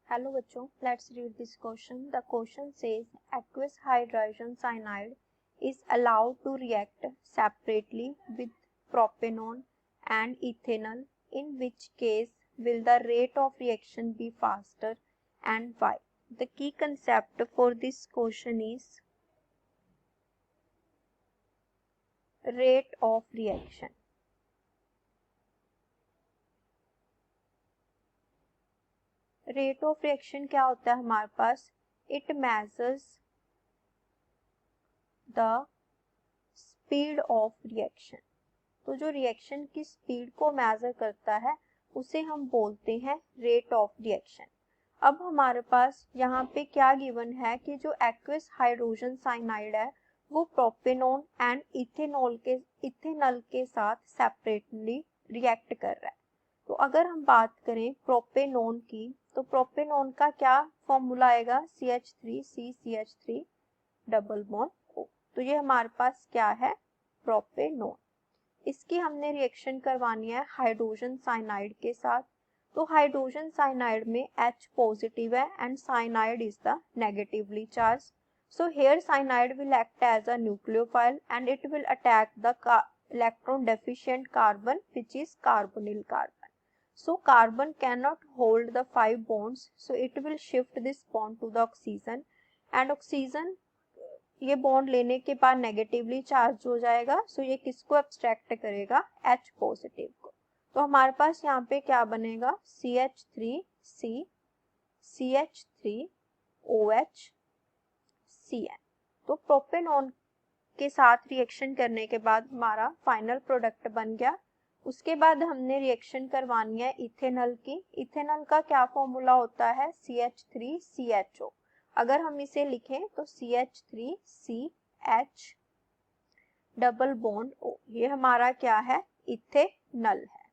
Hello बच्चों, let's read this question. The question says aqueous hydrogen cyanide is allowed to react separately with propanol and ethanol. In which case will the rate of reaction be faster and why? The key concept for this question is rate of reaction. Rate of reaction क्या होता है हमारे पास? It measures the speed of reaction. तो जो reaction की speed को major करता है उसे हम बोलते हैं रेट ऑफ रिएक्शन. अब हमारे पास यहाँ पे क्या गिवन है कि जो एक्वस हाइड्रोजन साइनाइड है वो प्रोपेनॉन एंड इथेनॉल के साथ सेपरेटली रिएक्ट कर रहा है. तो अगर हम बात करें प्रोपेनॉन की, तो प्रोपेनॉन का क्या फॉर्मूला आएगा? CH3CCH3 double bond O. तो ये हमारे पास क्या है? प्रोपेनॉन. इसकी हमने रिएक्शन करवानी है हाइड्रोजन साइनाइड के साथ. तो हाइड्रोजन साइनाइड में H पॉजिटिव है and cyanide is the negatively charge. So here cyanide will act as a nucleophile and it will attack the electron deficient carbon, which is carbonyl carbon. So carbon cannot hold the 5 bonds, so it will shift this bond to the oxygen and oxygen ये bond लेने के बाद negatively charge हो जाएगा. सो ये किसको abstract करेगा? H positive को. तो हमारे पास यहाँ पे क्या बनेगा? CH3C CH3OH Cn. तो प्रोपेनॉन के साथ रिएक्शन करने के बाद हमारा फाइनल प्रोडक्ट बन गया. उसके बाद हमने रिएक्शन करवानी है इथेनॉल की. इथेनॉल का क्या फॉर्मूला होता है? CH3CHO. अगर हम इसे लिखें तो CH3CH डबल बॉन्ड O. ये हमारा क्या है? इथेनॉल है.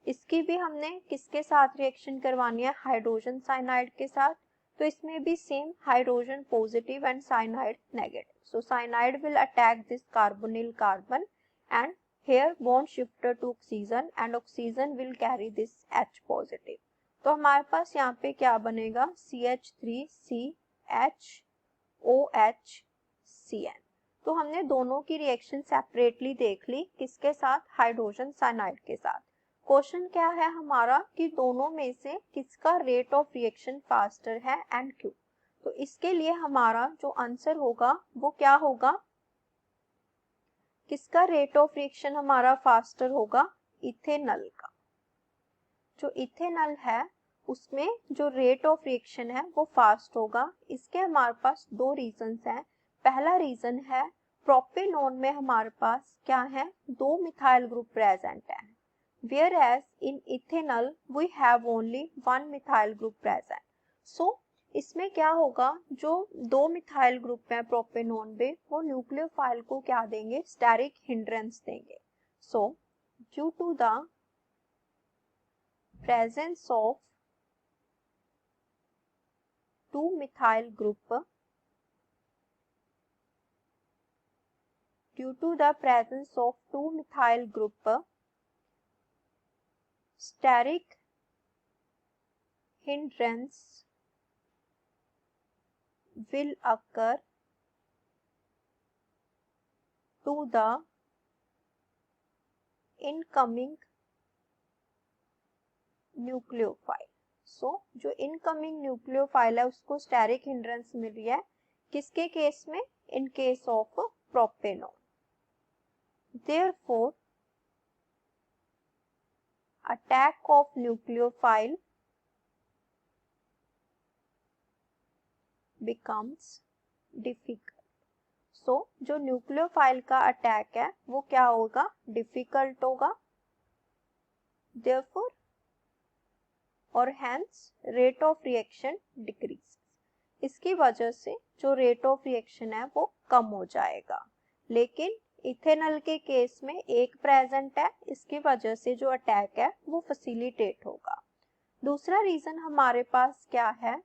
इसकी भी हमने किसके साथ रिएक्शन करवानी है? हाइड्रोजन साइनाइड के साथ. तो इसमें भी same hydrogen positive and cyanide negative. So cyanide will attack this carbonyl carbon and here bond shifted to oxygen and oxygen will carry this H positive. तो हमारे पास यहाँ पे क्या बनेगा? CH3CHOHCN. तो हमने दोनों की रिएक्शन सेपरेटली देख ली. किसके साथ? हाइड्रोजन साइनाइड के साथ. क्वेश्चन क्या है हमारा कि दोनों में से किसका रेट ऑफ रिएक्शन फास्टर है एंड क्यों. तो इसके लिए हमारा जो आंसर होगा वो क्या होगा? किसका रेट ऑफ रिएक्शन हमारा फास्टर होगा? इथेनॉल का. जो इथेनॉल है उसमें जो रेट ऑफ रिएक्शन है वो फास्ट होगा. इसके हमारे पास दो रीजंस हैं. पहला रीजन है प्रोपेनॉन में हमारे पास क्या है? 2 मिथाइल ग्रुप प्रेजेंट है, whereas in ethanol we have only 1 methyl group present. So इसमें क्या होगा? जो 2 मिथाइल ग्रुप है प्रोपेनॉन में वो न्यूक्लियोफाइल को क्या देंगे? स्टेरिक हिंड्रेंस देंगे. So due to the presence of 2 methyl group, due to the presence of 2 methyl group, steric hindrance will occur to the incoming nucleophile. So जो incoming nucleophile है उसको steric hindrance मिल रही है. किसके केस में? In case of propanol. Therefore attack of nucleophile becomes difficult. सो जो nucleophile का attack है वो क्या होगा? डिफिकल्ट होगा. Therefore और hence rate of reaction decrease. इसकी वजह से जो रेट ऑफ रिएक्शन है वो कम हो जाएगा. लेकिन इथेनॉल के केस में एक प्रेजेंट है, इसकी वजह से जो अटैक है वो फैसिलिटेट होगा. दूसरा रीजन हमारे पास क्या है?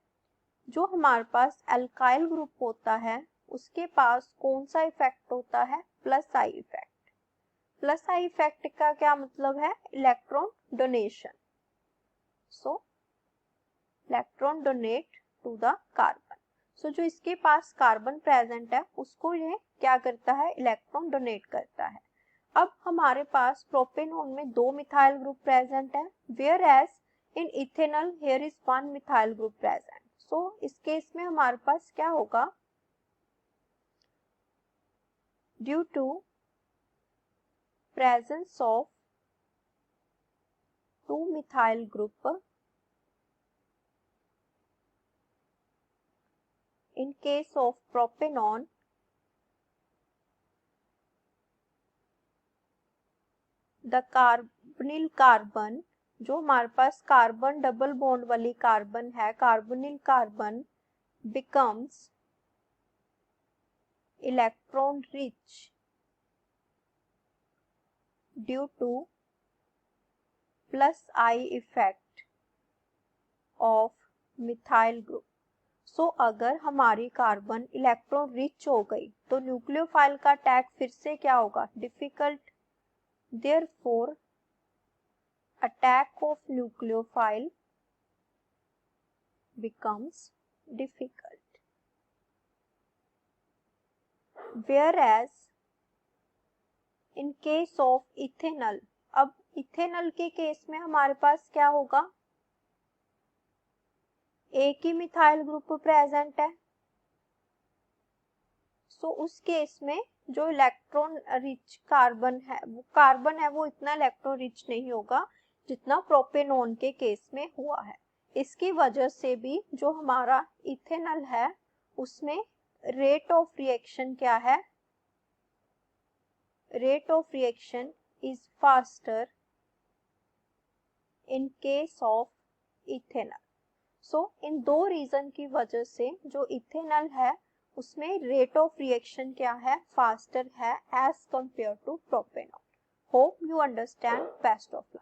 जो हमारे पास एल्काइल ग्रुप होता है उसके पास कौन सा इफेक्ट होता है? Plus I effect. Plus I effect का क्या मतलब है? Electron donation. So electron donate to the carbon. So जो इसके पास कार्बन प्रेजेंट है उसको ये क्या करता है, इलेक्ट्रॉन डोनेट करता है। अब हमारे पास प्रोपेनॉन में 2 मिथाइल ग्रुप प्रेजेंट है, whereas in ethanol here is 1 methyl group present. So इस केस में हमारे पास क्या होगा, due to presence of 2 methyl group in case of propanol, the carbonyl carbon, जो हमारे पास कार्बन डबल बॉन्ड वाली कार्बन है, carbonyl carbon becomes electron rich due to plus I effect of methyl group। सो अगर हमारी कार्बन इलेक्ट्रॉन रिच हो गई तो न्यूक्लियोफाइल का टैग फिर से क्या होगा, difficult. Therefore attack of nucleophile becomes difficult. whereas in case of ethanol, अब इथेनॉल के केस में हमारे पास क्या होगा, एक ही मिथाइल ग्रुप प्रेजेंट है। सो उस केस में जो इलेक्ट्रॉन रिच कार्बन है वो इतना इलेक्ट्रॉन रिच नहीं होगा जितना प्रोपेनॉन के केस में हुआ है। इसकी वजह से भी जो हमारा इथेनॉल है उसमें रेट ऑफ रिएक्शन क्या है, rate of reaction is faster in case of ethanol. So in 2 reason की वजह से जो इथेनॉल है उसमें रेट ऑफ रिएक्शन क्या है, फास्टर है as compare to propanol. Hope you understand. Best of